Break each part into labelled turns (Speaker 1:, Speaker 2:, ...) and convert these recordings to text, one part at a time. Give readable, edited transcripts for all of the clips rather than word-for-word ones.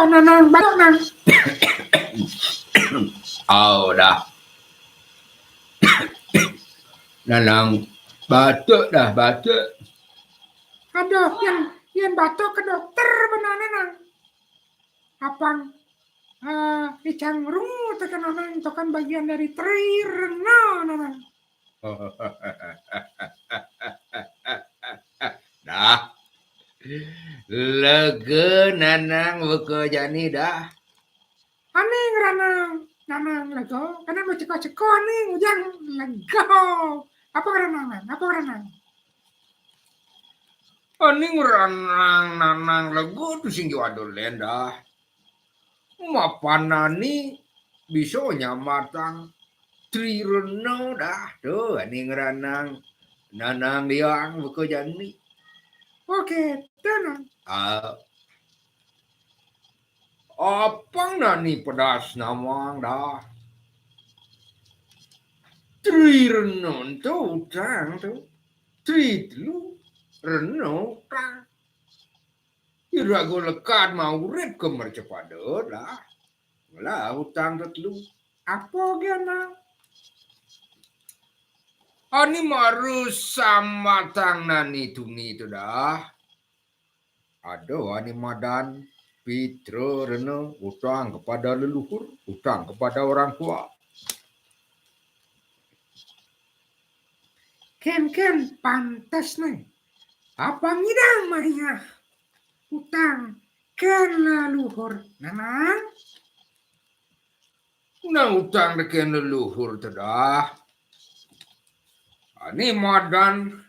Speaker 1: nanang batok nang.
Speaker 2: Oh dah. Nanang batuk dah batuk.
Speaker 1: Aduh, yang batuk ke dokter benar nang. Apang icang rungu tekan nanang tokan bagian dari trirena nanang.
Speaker 2: Dah. Lega nanang buka jani dah.
Speaker 1: Ani ngeranang nanang lego, karena mau ceko-ceko nih ujang lego. Apa ngeranang?
Speaker 2: Ani ngeranang nanang lego tu singgi wadul dah. Mapanani bisa nyamatang trirena dah. Tuh ani ngeranang nanang diang buka jani.
Speaker 1: Oke, tenang.
Speaker 2: Apang nani pedas namang dah. Trirena tu utang tu. Tri lu rena utang. Irago lekat mau urip ke mercepada dah. Lah utang tu.
Speaker 1: Apa gana?
Speaker 2: Ani marus sama tang nani tuni tu dah. Ada ani madan Pitra rena utang kepada leluhur, utang kepada orang tua.
Speaker 1: Ken pantas nih. Apa ngidang Maria? Utang ken leluhur nanang.
Speaker 2: Nah utang deken leluhur tu dah. Ani madan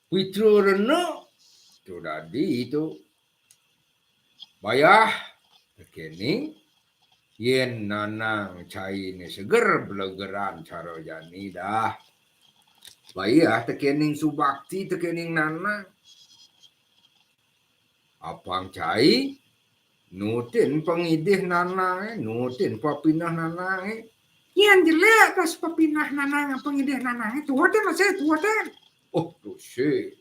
Speaker 2: Pitra rena tu tadi itu. Bayah dikening yen nanang cai ni seger belegeran cara jani dah. Bayah tekening subakti tekening nanang. Apang cai nutin pengidih nanang nutin papinah nanang
Speaker 1: Yang jelek pas pepinah nanang pengidih nanang itu tuaten.
Speaker 2: Oh tu si.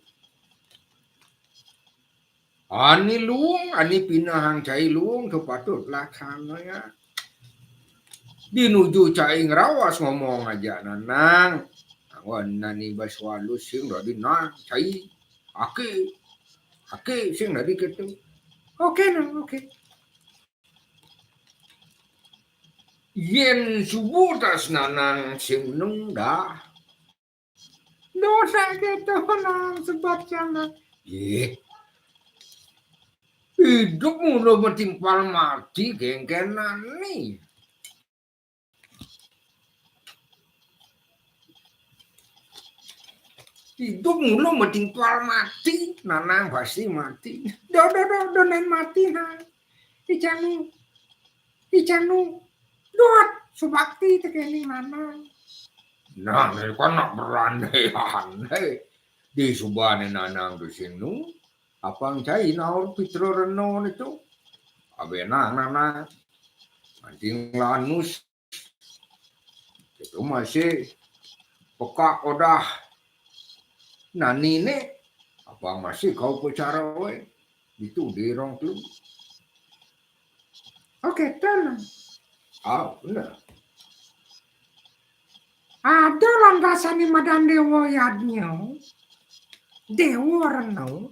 Speaker 2: Ani luang, ani pinahang cai luang tu patut laksana ya. Dinuju cai ngerawas ngomong aja nanang. Awan nani baswalu sing radi nang cai. Ake sing radi ketu.
Speaker 1: Oke nang, oke.
Speaker 2: Yen subuh tas nanang sing nung dah.
Speaker 1: Dosa gitu nang sebab jangan.
Speaker 2: Ye. Hidupmu udah bertimpal mati gengkenan nih. Hidupmu lo bertimpal mati, nanang pasti mati.
Speaker 1: Donen mati nang. Icanu. Dot subakti tekening nanang.
Speaker 2: Nah, ini kan nak berandai-andai. Di subane nanang di sini. Apang cai naur Pitra rena itu. Abenang nanang. Anting lanus. Itu masih pekak odah. Nani ne. Apang masih kau bicara we. Itu di rong tu.
Speaker 1: Oke, tenang.
Speaker 2: Benar.
Speaker 1: Ada lan rasani madan dewa yadnya. Dewa renau.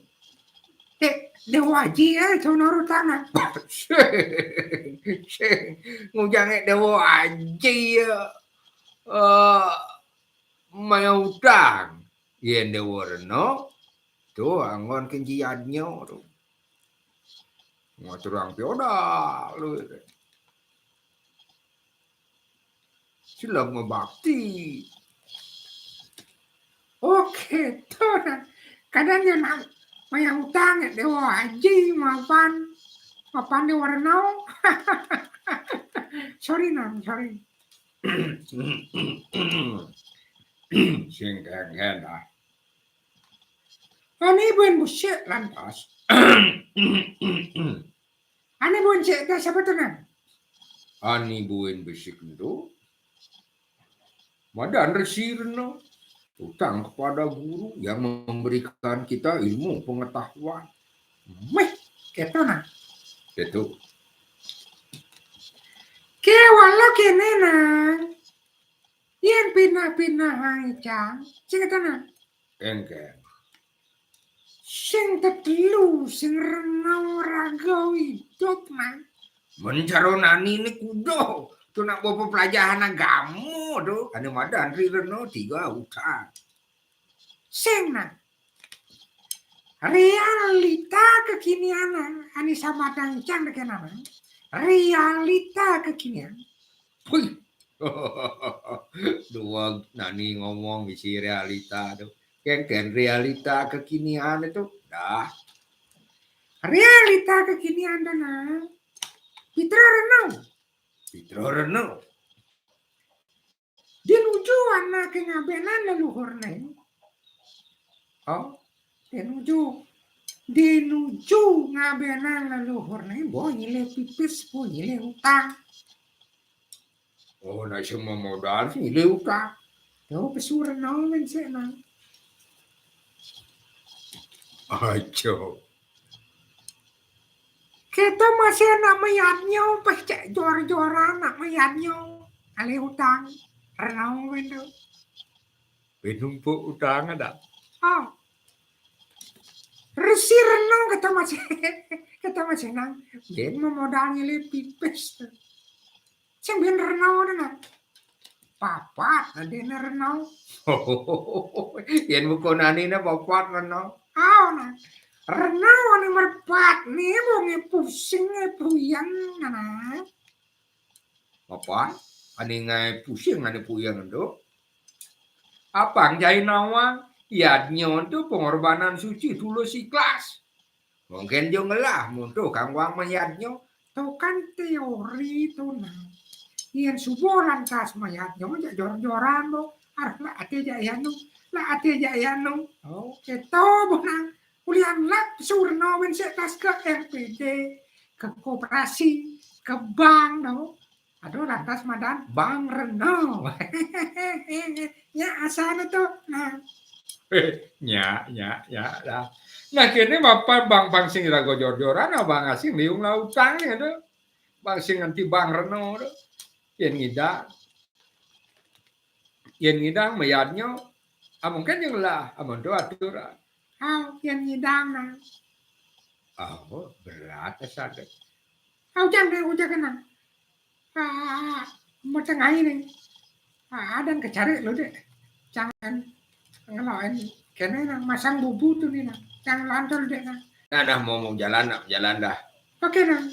Speaker 1: Dewa aji itu naruh tangan.
Speaker 2: Ngujangnya dewa aji maya utang. Yen dewa reno. Tu angon kenciadnya tu. Ngaturang piodal lu. Silang ngebakti.
Speaker 1: Oke, tenang. Kadang yang maya utang dewa aji mapan dewa renau. Sorry.
Speaker 2: Sing kengken dah.
Speaker 1: Ani buen busyek lantas. Ani buen cek ke siapa tenang?
Speaker 2: Ani buen besik itu. Madan resi rena. Utang kepada guru yang memberikan kita ilmu pengetahuan.
Speaker 1: Weh, keto nah.
Speaker 2: Itu.
Speaker 1: Ke wala kene nang. Yen pinah-pinah hai cang. Sing tenan.
Speaker 2: Engke.
Speaker 1: Sing tetelu sing renau raga widok nang.
Speaker 2: Mencaronani ini kudo. Tu nak bawa pelajaran agama tu. Ane madan ri reno 3 utang.
Speaker 1: Sing nang. Realita kekinian ani sama cang dekenan. Realita kekinian.
Speaker 2: Wih. Dua nani ngomong isi realita tu. Ken realita kekinian itu dah.
Speaker 1: Realita kekinian dana. Pitra renau.
Speaker 2: Pitro reno.
Speaker 1: Dinuju anak ngabenan leluhur neng.
Speaker 2: Oh,
Speaker 1: Dinuju ngabenan leluhur neng. Boh nyile pipis, boh nyile utang.
Speaker 2: oh na semua modal sih utang.
Speaker 1: Tuh pesuran nau mensek nang.
Speaker 2: Ajo.
Speaker 1: Kita masih anak mayatnya, pas cek jor-joran anak mayatnya. Ale utang. Renau bendo.
Speaker 2: Penumpuk utang ada.
Speaker 1: Oh. Resi renau kata masih nang. Dia memodalnya le pipis. Sing ben renau nang. Papat ada renau.
Speaker 2: Yen bukonani na papat reno.
Speaker 1: Oh nang. Renau ane merpat nih mau pusing puyang nana.
Speaker 2: Apa? Ani ngai pusing ani puyang itu. Apang jai nawang. Yadnya itu pengorbanan suci tulus ikhlas. Mungkin jo ngelah muntuh kang wang mayatnya.
Speaker 1: Tuh kan teori tuh nang. Yen subuh lantas mayatnya aja jor-joran lo. Arah lah ate jayanu. Lah ate jayanu. Oh, itu bunang. Kuliah lah surno men setas ke RPD. Ke koperasi. Ke bank dong. Aduh lantas madan Bang Reno. Ya asal itu. Nah.
Speaker 2: Ya dah. Nah kini bapak bang sing rago jor-joran abang asing liung lautang itu. Bang sing nanti bang Reno itu. Yen ngidang mayatnya. Mungkin yang lah. Amun tu aturan.
Speaker 1: Oh, yang ngidang nah.
Speaker 2: Oh, berat sakit.
Speaker 1: Ujang kena. Macam ini. Dan kecari lo deh. Jangan ngeloin. Kena masang bubu tuh nih nah. Jangan lantur deh nah.
Speaker 2: Nah mau jalan dah.
Speaker 1: Oke nah.